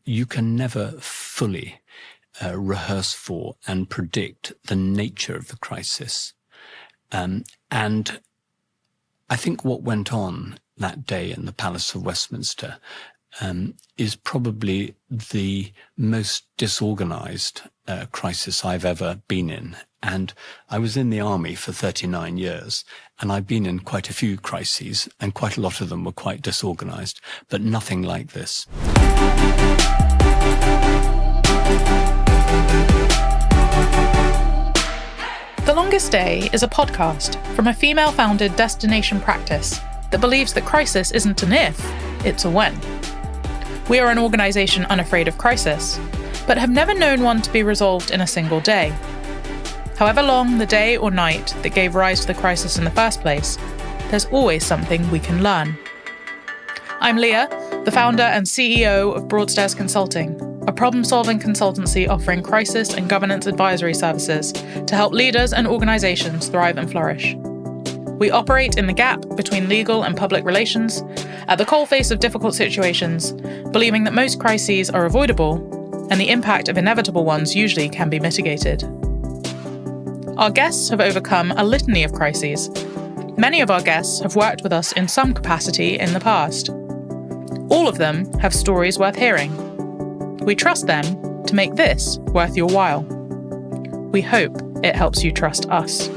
you can never fully rehearse for and predict the nature of the crisis. And I think what went on that day in the Palace of Westminster is probably the most disorganized crisis I've ever been in. And I was in the army for 39 years, and I've been in quite a few crises, and quite a lot of them were quite disorganized, but nothing like this. The Longest Day is a podcast from a female-founded destination practice that believes that crisis isn't an if, it's a when. We are an organisation unafraid of crisis, but have never known one to be resolved in a single day. However long the day or night that gave rise to the crisis in the first place, there's always something we can learn. I'm Leah, the founder and CEO of Broadstairs Consulting, a problem-solving consultancy offering crisis and governance advisory services to help leaders and organisations thrive and flourish. We operate in the gap between legal and public relations, at the coalface of difficult situations, believing that most crises are avoidable and the impact of inevitable ones usually can be mitigated. Our guests have overcome a litany of crises. Many of our guests have worked with us in some capacity in the past. All of them have stories worth hearing. We trust them to make this worth your while. We hope it helps you trust us.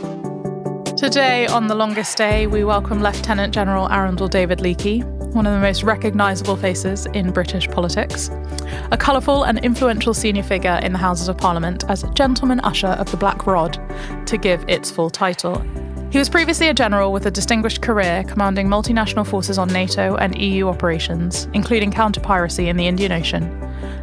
Today on The Longest Day, we welcome Lieutenant General Arundell David Leakey, one of the most recognisable faces in British politics, a colourful and influential senior figure in the Houses of Parliament as Gentleman Usher of the Black Rod, to give its full title. He was previously a general with a distinguished career commanding multinational forces on NATO and EU operations, including counter-piracy in the Indian Ocean,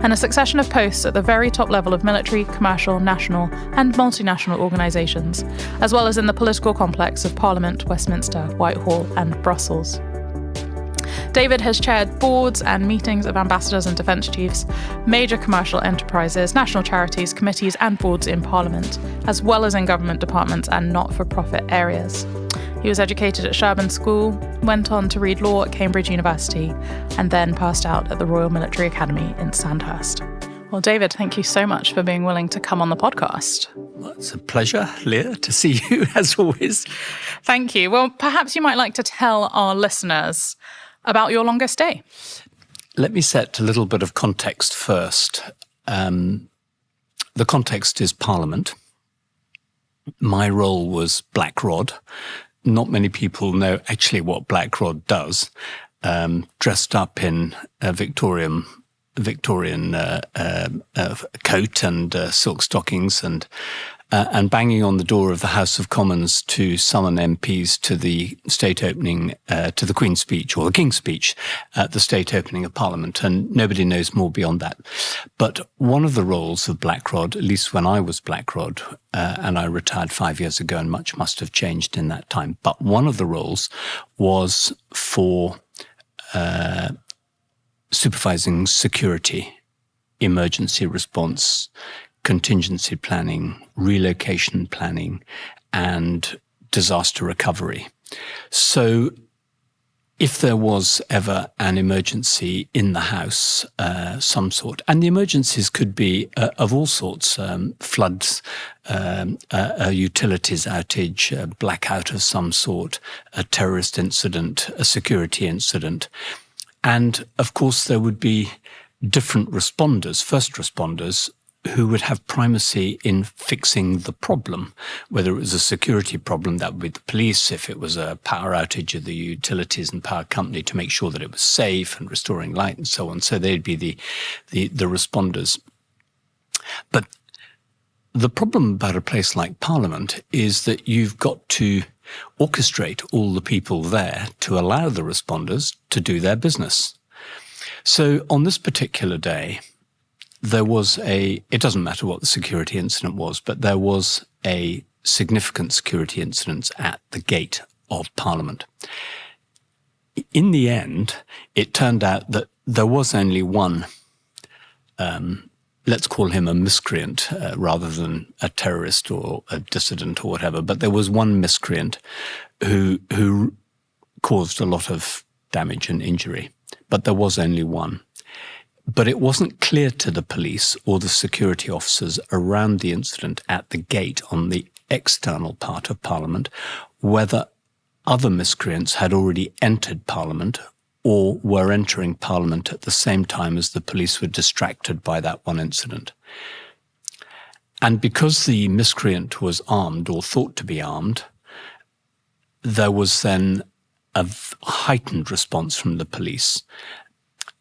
and a succession of posts at the very top level of military, commercial, national and multinational organisations, as well as in the political complex of Parliament, Westminster, Whitehall and Brussels. David has chaired boards and meetings of ambassadors and defence chiefs, major commercial enterprises, national charities, committees and boards in Parliament, as well as in government departments and not-for-profit areas. He was educated at Sherborne School, went on to read law at Cambridge University, and then passed out at the Royal Military Academy in Sandhurst. Well, David, thank you so much for being willing to come on the podcast. Well, it's a pleasure, Leah, to see you, as always. Thank you. Well, perhaps you might like to tell our listeners about your longest day. Let me set a little bit of context first. The context is Parliament. My role was Black Rod. Not many people know actually what Black Rod does. Dressed up in a Victorian coat and silk stockings and banging on the door of the House of Commons to summon MPs to the state opening, to the Queen's speech or the King's speech at the state opening of Parliament. And nobody knows more beyond that. But one of the roles of Black Rod, at least when I was Black Rod, and I retired 5 years ago and much must have changed in that time, but one of the roles was for supervising security, emergency response, contingency planning, relocation planning, and disaster recovery. So if there was ever an emergency in the house, some sort, and the emergencies could be of all sorts, floods, a utilities outage, a blackout of some sort, a terrorist incident, a security incident. And of course, there would be different responders, first responders, who would have primacy in fixing the problem, whether it was a security problem, that would be the police, if it was a power outage of the utilities and power company to make sure that it was safe and restoring light and so on. So they'd be the responders. But the problem about a place like Parliament is that you've got to orchestrate all the people there to allow the responders to do their business. So on this particular day, there was it doesn't matter what the security incident was, but there was a significant security incident at the gate of Parliament. In the end, it turned out that there was only one, let's call him a miscreant rather than a terrorist or a dissident or whatever, but there was one miscreant who caused a lot of damage and injury, but there was only one. But it wasn't clear to the police or the security officers around the incident at the gate on the external part of Parliament whether other miscreants had already entered Parliament or were entering Parliament at the same time as the police were distracted by that one incident. And because the miscreant was armed or thought to be armed, there was then a heightened response from the police.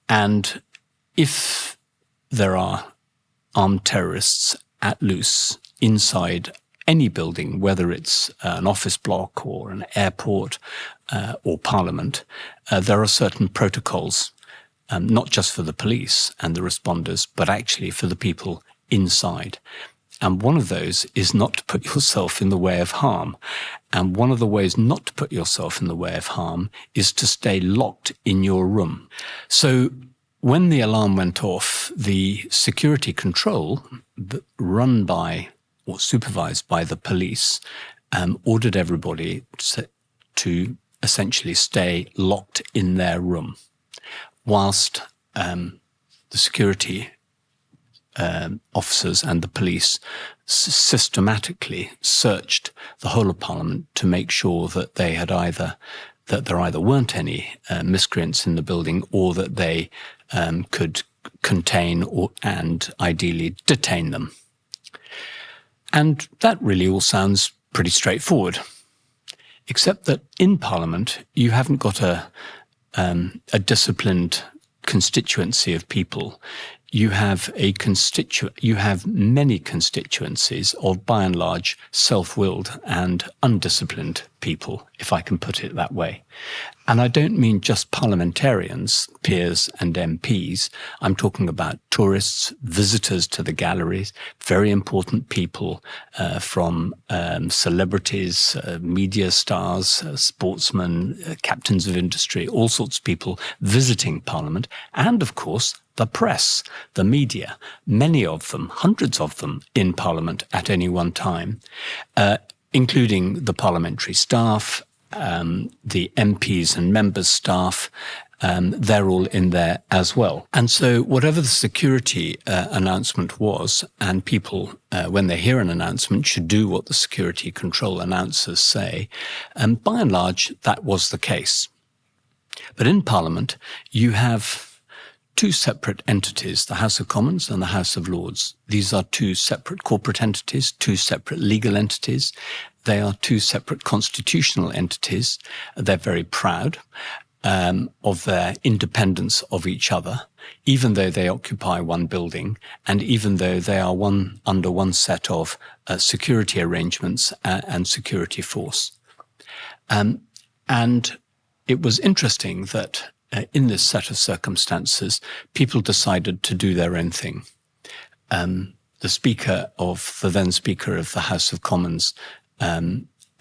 And if there are armed terrorists at loose inside any building, whether it's an office block or an airport or Parliament, there are certain protocols, not just for the police and the responders, but actually for the people inside. And one of those is not to put yourself in the way of harm. And one of the ways not to put yourself in the way of harm is to stay locked in your room. So when the alarm went off, the security control run by or supervised by the police ordered everybody to essentially stay locked in their room, whilst the security officers and the police systematically searched the whole of Parliament to make sure that there either weren't any miscreants in the building, or that they could contain and ideally detain them. And that really all sounds pretty straightforward, except that in Parliament you haven't got a disciplined constituency of people. You have many constituencies of, by and large, self-willed and undisciplined people, if I can put it that way. And I don't mean just parliamentarians, peers and MPs. I'm talking about tourists, visitors to the galleries, very important people from celebrities, media stars, sportsmen, captains of industry, all sorts of people visiting Parliament, and of course, the press, the media, many of them, hundreds of them in Parliament at any one time, including the parliamentary staff, the MPs and members' staff, they're all in there as well. And so whatever the security announcement was, and people, when they hear an announcement, should do what the security control announcers say, by and large, that was the case. But in Parliament, you have two separate entities, the House of Commons and the House of Lords. These are two separate corporate entities, two separate legal entities. They are two separate constitutional entities. They're very proud of their independence of each other, even though they occupy one building and even though they are under one set of security arrangements and security force. And it was interesting that in this set of circumstances, people decided to do their own thing. The then Speaker of the House of Commons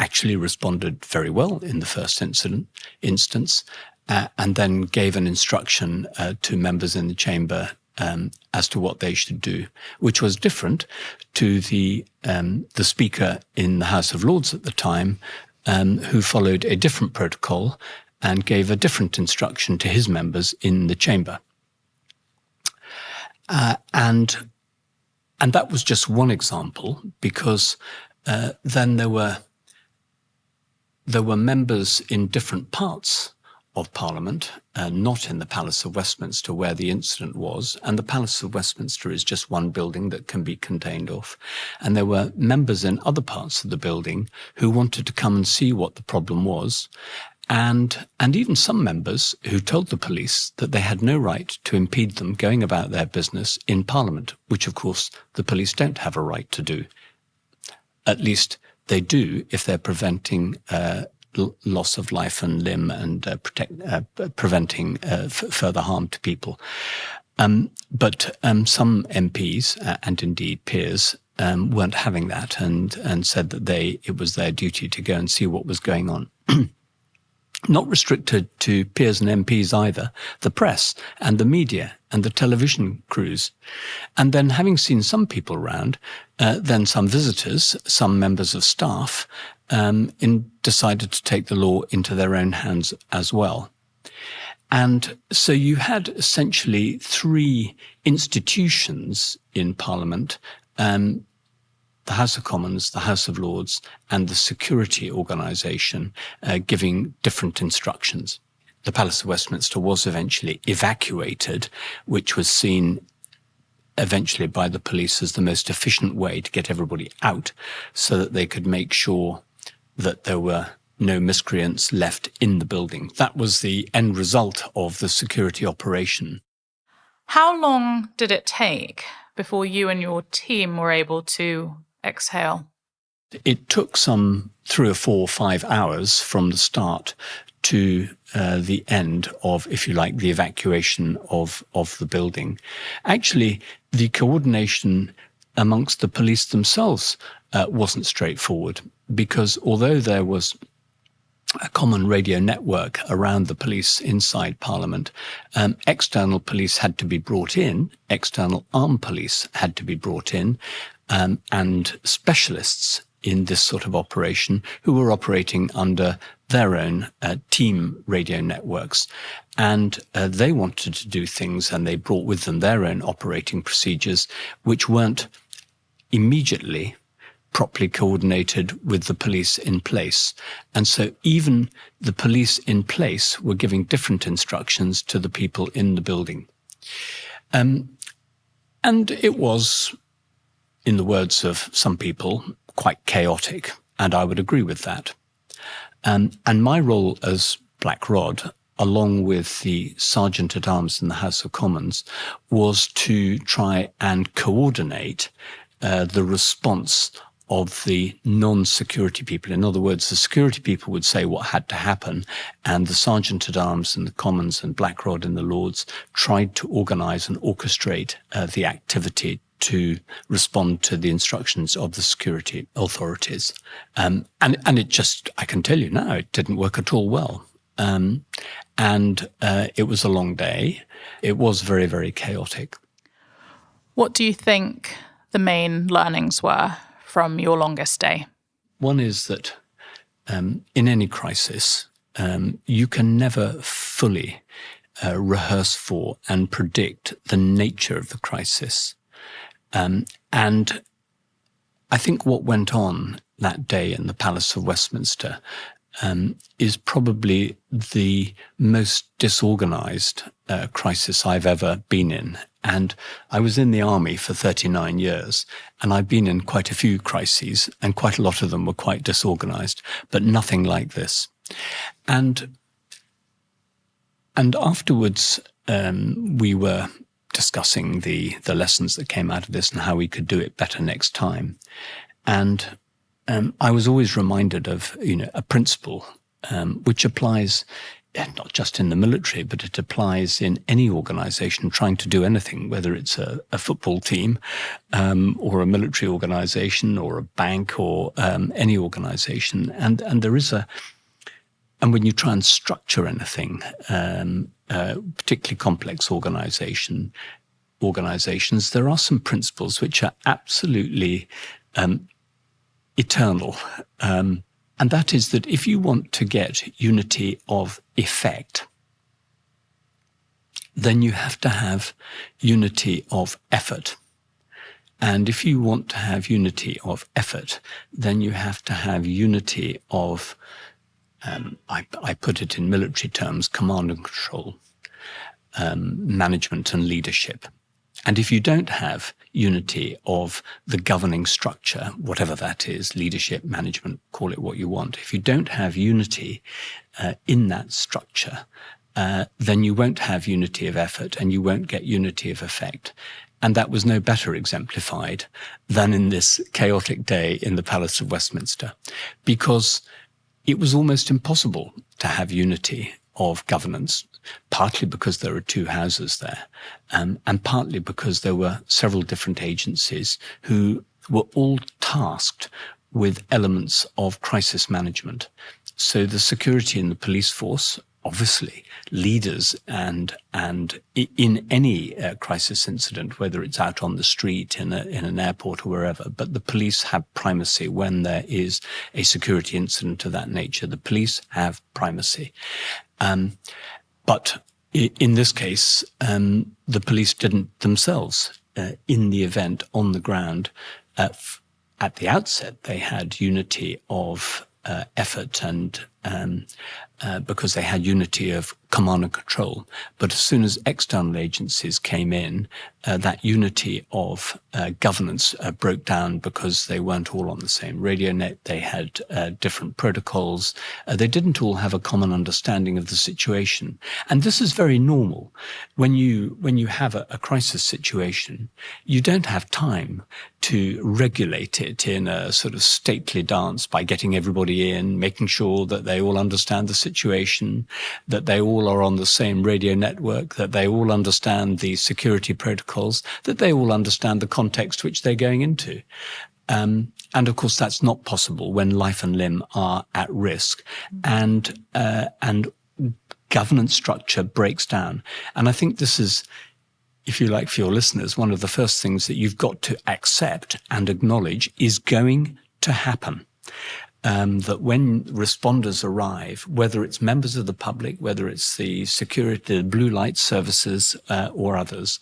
actually responded very well in the first instance, and then gave an instruction to members in the chamber as to what they should do, which was different to the Speaker in the House of Lords at the time, who followed a different protocol and gave a different instruction to his members in the chamber. And that was just one example, because then there were members in different parts of Parliament, not in the Palace of Westminster where the incident was, and the Palace of Westminster is just one building that can be contained off. And there were members in other parts of the building who wanted to come and see what the problem was, and even some members who told the police that they had no right to impede them going about their business in Parliament, which of course the police don't have a right to do. At least they do if they're preventing loss of life and limb and preventing further harm to people. But some MPs and indeed peers weren't having that and said that it was their duty to go and see what was going on. Not restricted to peers and MPs either, the press and the media and the television crews. And then having seen some people around, then some visitors, some members of staff, decided to take the law into their own hands as well. And so you had essentially three institutions in Parliament, the House of Commons, the House of Lords, and the security organisation giving different instructions. The Palace of Westminster was eventually evacuated, which was seen eventually by the police as the most efficient way to get everybody out so that they could make sure that there were no miscreants left in the building. That was the end result of the security operation. How long did it take before you and your team were able to exhale? It took some 3 or 4 or 5 hours from the start to the end of, if you like, the evacuation of the building. Actually, the coordination amongst the police themselves wasn't straightforward, because although there was a common radio network around the police inside Parliament, external police had to be brought in, external armed police had to be brought in, and specialists in this sort of operation who were operating under their own team radio networks. And they wanted to do things, and they brought with them their own operating procedures, which weren't immediately properly coordinated with the police in place. And so even the police in place were giving different instructions to the people in the building. And it was, in the words of some people, quite chaotic, and I would agree with that. And my role as Black Rod, along with the Sergeant-at-Arms in the House of Commons, was to try and coordinate the response of the non-security people. In other words, the security people would say what had to happen, and the Sergeant-at-Arms in the Commons and Black Rod in the Lords tried to organise and orchestrate the activity to respond to the instructions of the security authorities. And it just, I can tell you now, it didn't work at all well. It was a long day. It was very, very chaotic. What do you think the main learnings were from your longest day? One is that in any crisis, you can never fully rehearse for and predict the nature of the crisis. And I think what went on that day in the Palace of Westminster is probably the most disorganized crisis I've ever been in. And I was in the army for 39 years, and I've been in quite a few crises, and quite a lot of them were quite disorganized, but nothing like this. And afterwards, we were discussing the lessons that came out of this and how we could do it better next time. And I was always reminded of, a principle which applies not just in the military, but it applies in any organization trying to do anything, whether it's a football team or a military organization or a bank or any organization. And there is and when you try and structure anything, particularly complex organizations, there are some principles which are absolutely eternal. And that is that if you want to get unity of effect, then you have to have unity of effort. And if you want to have unity of effort, then you have to have unity of, I put it in military terms, command and control, management and leadership. And if you don't have unity of the governing structure, whatever that is, leadership, management, call it what you want, if you don't have unity in that structure, then you won't have unity of effort and you won't get unity of effect. And that was no better exemplified than in this chaotic day in the Palace of Westminster, because it was almost impossible to have unity of governance, partly because there are two houses there, and partly because there were several different agencies who were all tasked with elements of crisis management. So the security and the police force, obviously leaders, and in any crisis incident, whether it's out on the street, in an airport or wherever, but the police have primacy when there is a security incident of that nature. The police have primacy. But in this case, the police didn't themselves, in the event on the ground, at the outset, they had unity of effort and because they had unity of command and control. But as soon as external agencies came in, that unity of governance broke down because they weren't all on the same radio net. They had different protocols. They didn't all have a common understanding of the situation. And this is very normal. When you have a crisis situation, you don't have time to regulate it in a sort of stately dance by getting everybody in, making sure that they all understand the situation, that they all are on the same radio network, that they all understand the security protocols, that they all understand the context which they're going into. And of course, that's not possible when life and limb are at risk, and governance structure breaks down. And I think this is, if you like, for your listeners, one of the first things that you've got to accept and acknowledge is going to happen. That when responders arrive, whether it's members of the public, whether it's the security, the blue light services, or others,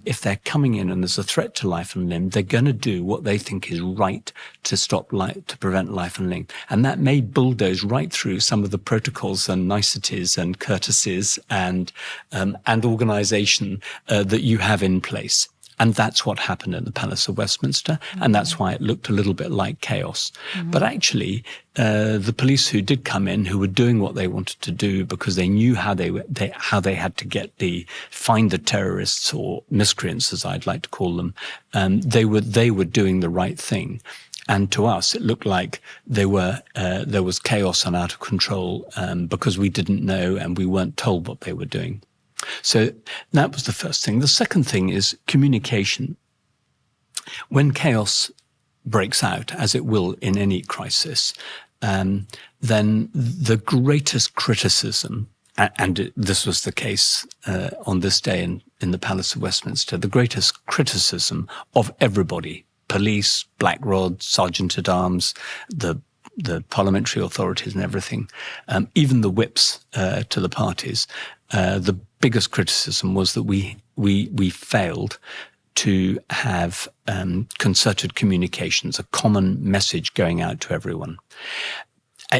if they're coming in and there's a threat to life and limb, they're going to do what they think is right to prevent life and limb. And that may bulldoze right through some of the protocols and niceties and courtesies and organization that you have in place. And that's what happened in the Palace of Westminster, and that's why it looked a little bit like chaos. Mm-hmm. But actually, the police who did come in, who were doing what they wanted to do because they knew how they had to find the terrorists, or miscreants, as I'd like to call them, they were doing the right thing. And to us, it looked like there was chaos and out of control because we didn't know and we weren't told what they were doing. So that was the first thing. The second thing is communication. When chaos breaks out, as it will in any crisis, then the greatest criticism, and this was the case on this day in the Palace of Westminster, the greatest criticism of everybody, police, Black Rod, Sergeant-at-Arms, the parliamentary authorities and everything, even the whips to the parties, the biggest criticism was that we failed to have concerted communications, a common message going out to everyone.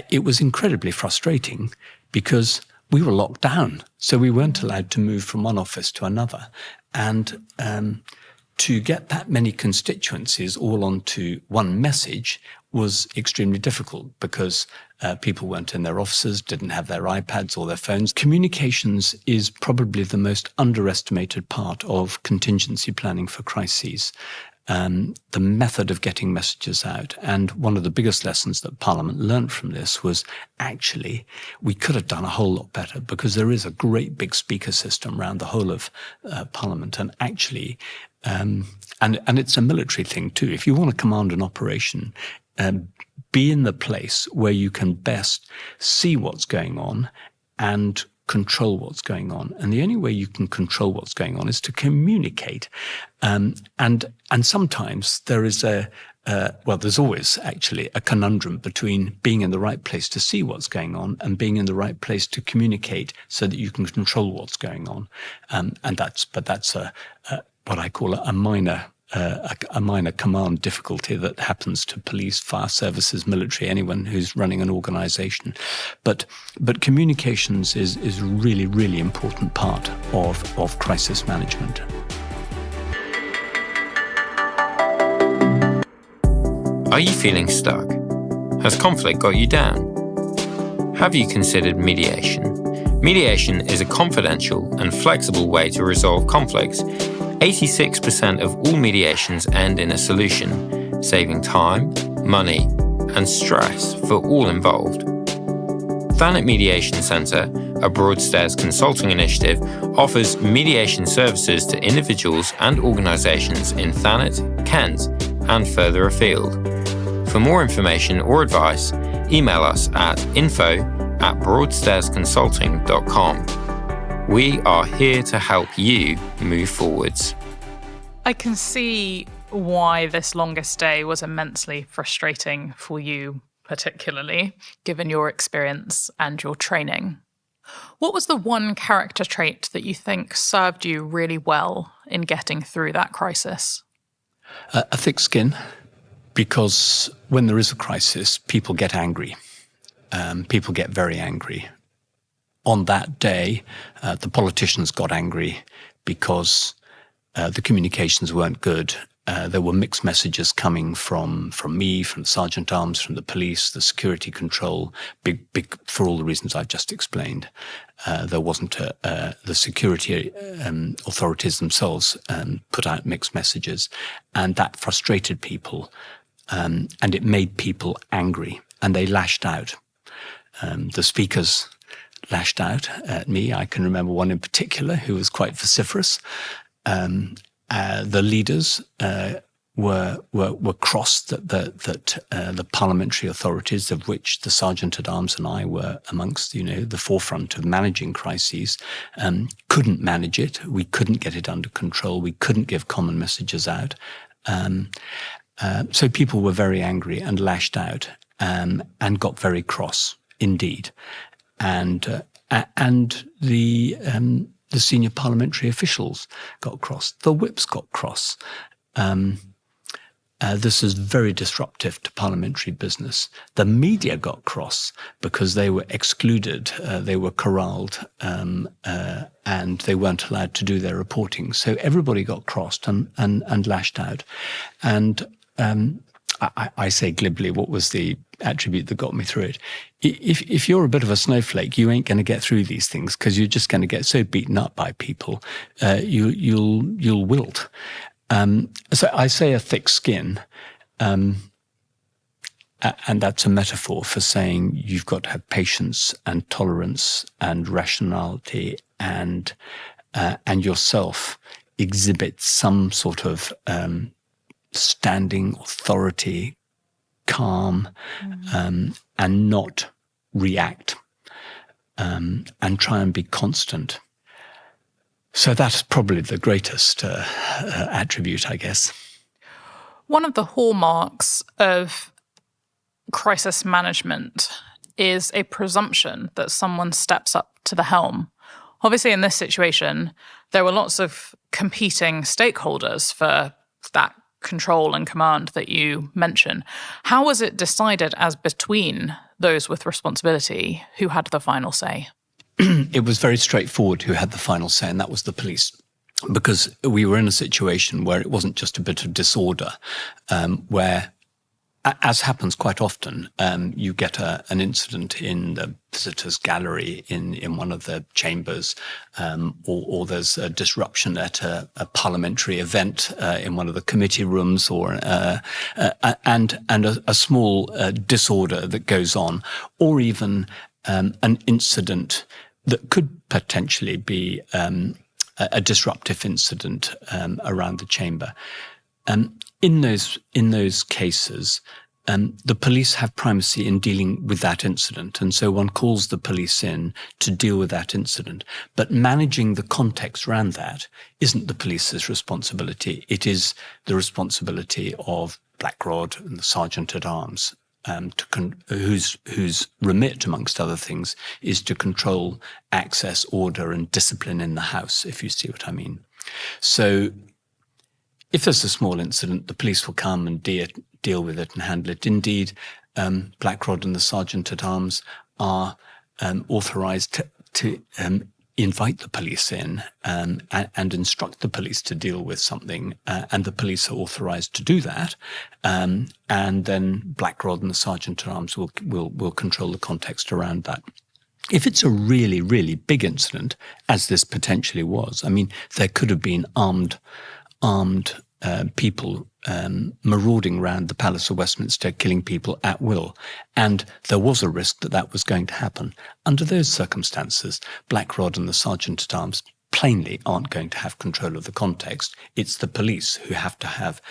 It was incredibly frustrating because we were locked down, so we weren't allowed to move from one office to another. And to get that many constituencies all onto one message was extremely difficult because people weren't in their offices, didn't have their iPads or their phones. Communications is probably the most underestimated part of contingency planning for crises. The method of getting messages out. And one of the biggest lessons that Parliament learned from this was actually we could have done a whole lot better because there is a great big speaker system around the whole of Parliament. And actually, and it's a military thing too. If you want to command an operation, be in the place where you can best see what's going on and control what's going on. And the only way you can control what's going on is to communicate. And sometimes there is there's always actually a conundrum between being in the right place to see what's going on and being in the right place to communicate so that you can control what's going on. And that's what I call a minor command difficulty that happens to police, fire services, military, anyone who's running an organization. But communications is really, really important part of crisis management. Are you feeling stuck? Has conflict got you down? Have you considered mediation? Mediation is a confidential and flexible way to resolve conflicts. 86% of all mediations end in a solution, saving time, money, and stress for all involved. Thanet Mediation Centre, a Broadstairs consulting initiative, offers mediation services to individuals and organisations in Thanet, Kent, and further afield. For more information or advice, email us at info@broadstairsconsulting.com. We are here to help you move forwards. I can see why this longer stay was immensely frustrating for you, particularly given your experience and your training. What was the one character trait that you think served you really well in getting through that crisis? A thick skin, because when there is a crisis, people get angry. People get very angry. On that day, the politicians got angry because the communications weren't good. There were mixed messages coming from me, from the Sergeant at Arms, from the police, the security control, big for all the reasons I've just explained. There wasn't the security authorities themselves put out mixed messages, and that frustrated people, and it made people angry, and they lashed out. The speakers lashed out at me. I can remember one in particular who was quite vociferous. The leaders were cross that the parliamentary authorities, of which the Sergeant at Arms and I were amongst, the forefront of managing crises, couldn't manage it. We couldn't get it under control. We couldn't give common messages out. So people were very angry and lashed out and got very cross indeed. And the senior parliamentary officials got cross. The whips got cross. This is very disruptive to parliamentary business. The media got cross because they were excluded, they were corralled, and they weren't allowed to do their reporting. So everybody got crossed and lashed out. And I say glibly, what was the attribute that got me through it? If you're a bit of a snowflake, you ain't going to get through these things because you're just going to get so beaten up by people, you'll wilt. So I say a thick skin, and that's a metaphor for saying you've got to have patience and tolerance and rationality, and yourself exhibit some sort of standing authority, calm, and not react, and try and be constant. So that's probably the greatest attribute, I guess. One of the hallmarks of crisis management is a presumption that someone steps up to the helm. Obviously, in this situation, there were lots of competing stakeholders for that control and command that you mention. How was it decided as between those with responsibility who had the final say? It was very straightforward who had the final say, and that was the police. Because we were in a situation where it wasn't just a bit of disorder, where, as happens quite often, you get an incident in the visitors' gallery in one of the chambers, or there's a disruption at a parliamentary event in one of the committee rooms, or and a small disorder that goes on, or even an incident that could potentially be a disruptive incident around the chamber. In those cases, the police have primacy in dealing with that incident, and so one calls the police in to deal with that incident. But managing the context around that isn't the police's responsibility. It is the responsibility of Blackrod and the Sergeant at Arms, whose remit, amongst other things, is to control access, order, and discipline in the house, if you see what I mean. So if there's a small incident, the police will come and deal with it and handle it. Indeed, Blackrod and the Sergeant at Arms are authorised to invite the police in and instruct the police to deal with something, and the police are authorised to do that. And then Blackrod and the Sergeant at Arms will control the context around that. If it's a really, really big incident, as this potentially was, I mean, there could have been armed people marauding around the Palace of Westminster, killing people at will. And there was a risk that that was going to happen. Under those circumstances, Blackrod and the Sergeant at Arms plainly aren't going to have control of the context. It's the police who have to have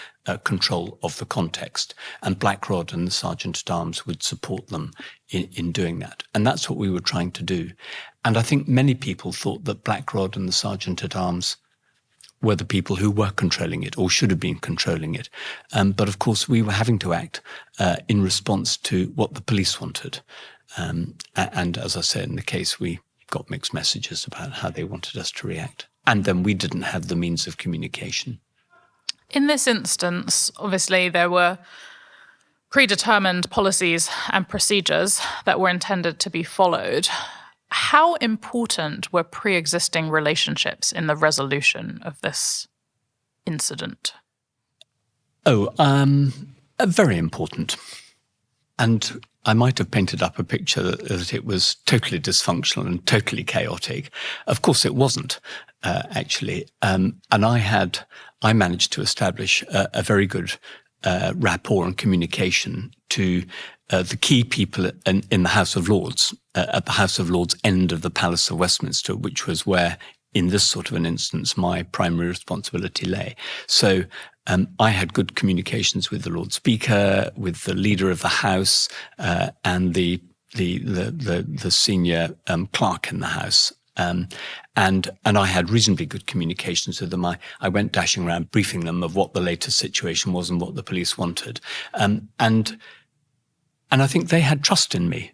control of the context. And Blackrod and the Sergeant at Arms would support them in doing that. And that's what we were trying to do. And I think many people thought that Blackrod and the Sergeant at Arms were the people who were controlling it, or should have been controlling it. But of course, we were having to act in response to what the police wanted. And as I said, in the case, we got mixed messages about how they wanted us to react. And then we didn't have the means of communication. In this instance, obviously, there were predetermined policies and procedures that were intended to be followed. How important were pre-existing relationships in the resolution of this incident? Very important. And I might have painted up a picture that it was totally dysfunctional and totally chaotic. Of course, it wasn't, actually. And I managed to establish a very good rapport and communication to the key people in the House of Lords, at the House of Lords end of the Palace of Westminster, which was where, in this sort of an instance, my primary responsibility lay. So I had good communications with the Lord Speaker, with the leader of the House, and the senior clerk in the House. And I had reasonably good communications with them. I went dashing around briefing them of what the latest situation was and what the police wanted. And I think they had trust in me.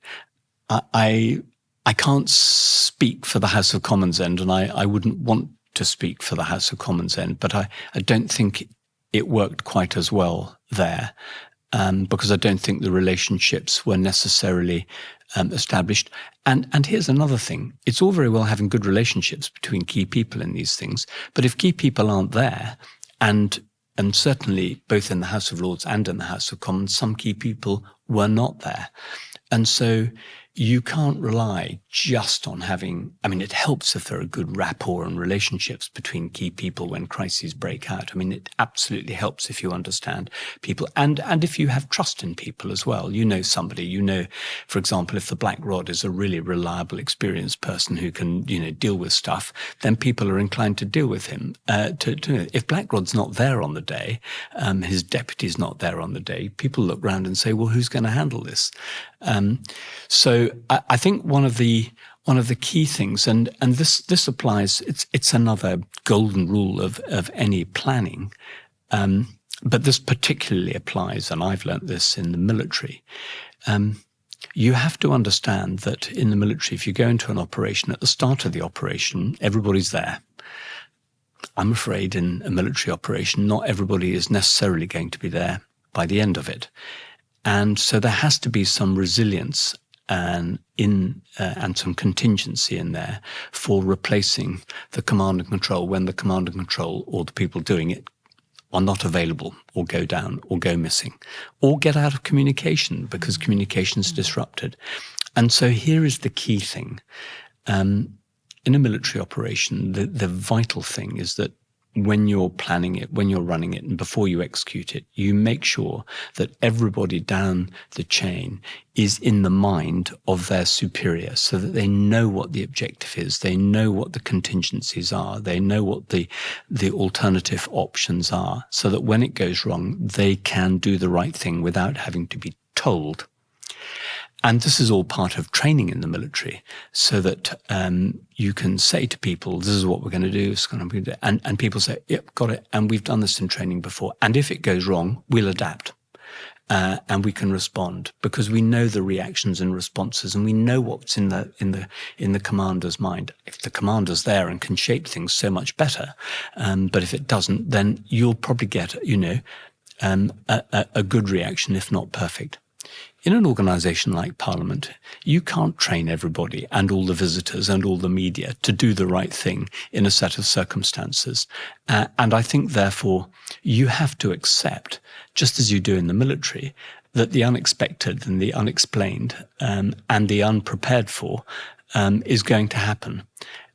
I can't speak for the House of Commons end, and I wouldn't want to speak for the House of Commons end, but I don't think it worked quite as well there, because I don't think the relationships were necessarily established. And here's another thing. It's all very well having good relationships between key people in these things, but if key people aren't there, and certainly both in the House of Lords and in the House of Commons, some key people were not there. And so you can't rely just on having, it helps if there are good rapport and relationships between key people when crises break out. It absolutely helps if you understand people and if you have trust in people as well. You know somebody, for example, if the Black Rod is a really reliable, experienced person who can, deal with stuff, then people are inclined to deal with him. If Black Rod's not there on the day, his deputy's not there on the day, people look round and say, well, who's going to handle this? So I think one of the key things, and this applies, it's another golden rule of any planning, but this particularly applies, and I've learnt this in the military. You have to understand that in the military, if you go into an operation, at the start of the operation, everybody's there. I'm afraid in a military operation, not everybody is necessarily going to be there by the end of it. And so there has to be some resilience and some contingency in there for replacing the command and control when the command and control or the people doing it are not available or go down or go missing or get out of communication because communication is disrupted. And so here is the key thing. In a military operation, the vital thing is that when you're planning it, when you're running it, and before you execute it, you make sure that everybody down the chain is in the mind of their superior so that they know what the objective is, they know what the contingencies are, they know what the alternative options are, so that when it goes wrong, they can do the right thing without having to be told. And this is all part of training in the military, so that you can say to people, this is what we're going to do, and people say, yep, got it, and we've done this in training before. And if it goes wrong, we'll adapt, and we can respond because we know the reactions and responses, and we know what's in the commander's mind. If the commander's there and can shape things so much better, but if it doesn't, then you'll probably get, a good reaction, if not perfect. In an organisation like Parliament, you can't train everybody and all the visitors and all the media to do the right thing in a set of circumstances. And I think, therefore, you have to accept, just as you do in the military, that the unexpected and the unexplained and the unprepared for is going to happen.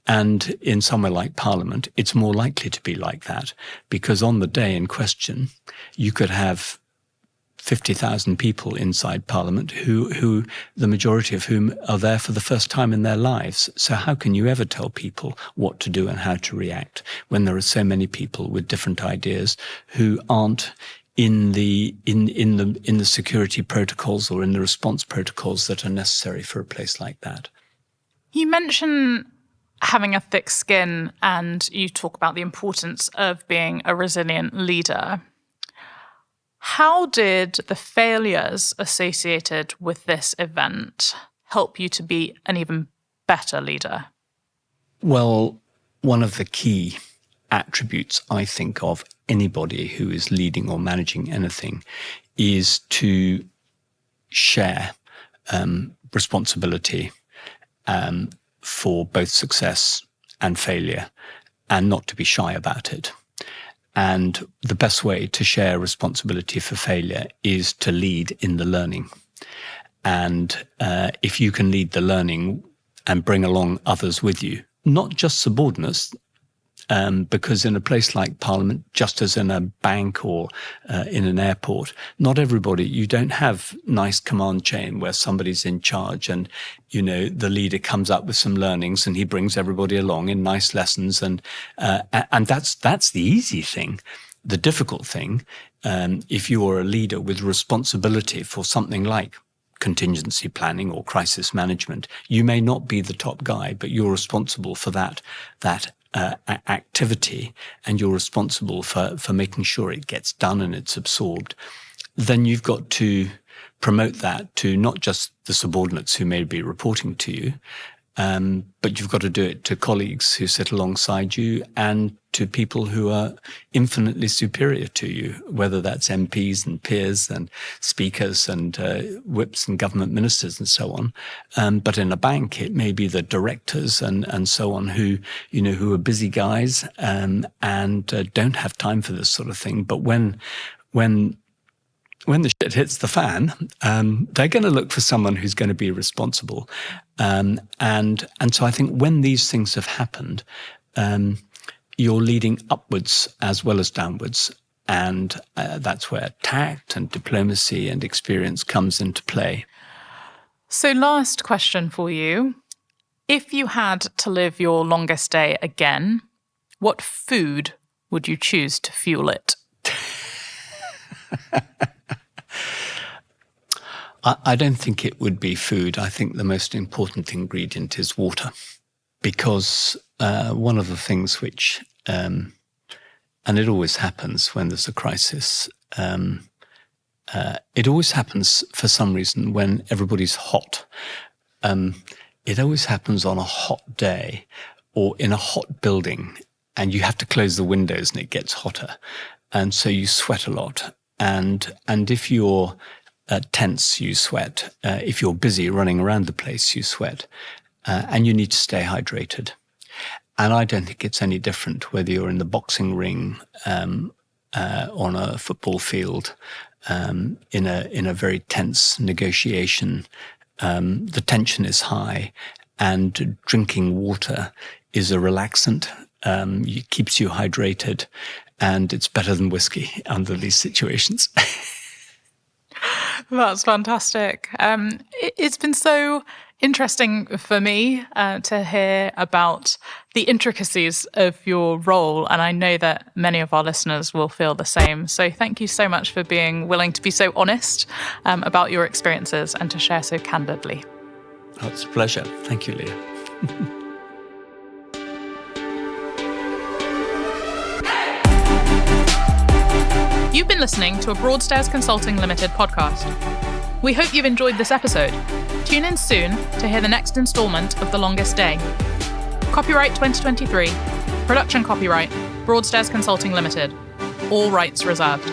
And in somewhere like Parliament, it's more likely to be like that, because on the day in question, you could have 50,000 people inside Parliament who the majority of whom are there for the first time in their lives. So how can you ever tell people what to do and how to react when there are so many people with different ideas who aren't in the security protocols or in the response protocols that are necessary for a place like that? You mention having a thick skin, and you talk about the importance of being a resilient leader. How did the failures associated with this event help you to be an even better leader Well, one of the key attributes, I think, of anybody who is leading or managing anything is to share responsibility for both success and failure, and not to be shy about it. And the best way to share responsibility for failure is to lead in the learning. And if you can lead the learning and bring along others with you, not just subordinates, because in a place like Parliament, just as in a bank or in an airport, not everybody, you don't have nice command chain where somebody's in charge and, the leader comes up with some learnings and he brings everybody along in nice lessons. And that's the easy thing. The difficult thing, if you are a leader with responsibility for something like contingency planning or crisis management, you may not be the top guy, but you're responsible for that activity, and you're responsible for making sure it gets done and it's absorbed. Then you've got to promote that to not just the subordinates who may be reporting to you, but you've got to do it to colleagues who sit alongside you and to people who are infinitely superior to you, whether that's MPs and peers and speakers and whips and government ministers and so on. But in a bank, it may be the directors and so on who are busy guys and don't have time for this sort of thing. But when the shit hits the fan, they're going to look for someone who's going to be responsible. And so I think when these things have happened, you're leading upwards as well as downwards. And that's where tact and diplomacy and experience comes into play. So last question for you. If you had to live your longest day again, what food would you choose to fuel it? I don't think it would be food. I think the most important ingredient is water, because one of the things which, and it always happens when there's a crisis, it always happens for some reason when everybody's hot. It always happens on a hot day or in a hot building, and you have to close the windows and it gets hotter. And so you sweat a lot. And if you're tense, you sweat. If you're busy running around the place, you sweat. And you need to stay hydrated. And I don't think it's any different whether you're in the boxing ring, on a football field, in a very tense negotiation. The tension is high, and drinking water is a relaxant. It keeps you hydrated, and it's better than whiskey under these situations. That's fantastic. It's been so interesting for me to hear about the intricacies of your role, and I know that many of our listeners will feel the same. So thank you so much for being willing to be so honest about your experiences and to share so candidly. Oh, it's a pleasure. Thank you, Leah. You've been listening to a Broadstairs Consulting Limited podcast. We hope you've enjoyed this episode. Tune in soon to hear the next instalment of The Longest Day. Copyright 2023. Production copyright Broadstairs Consulting Limited. All rights reserved.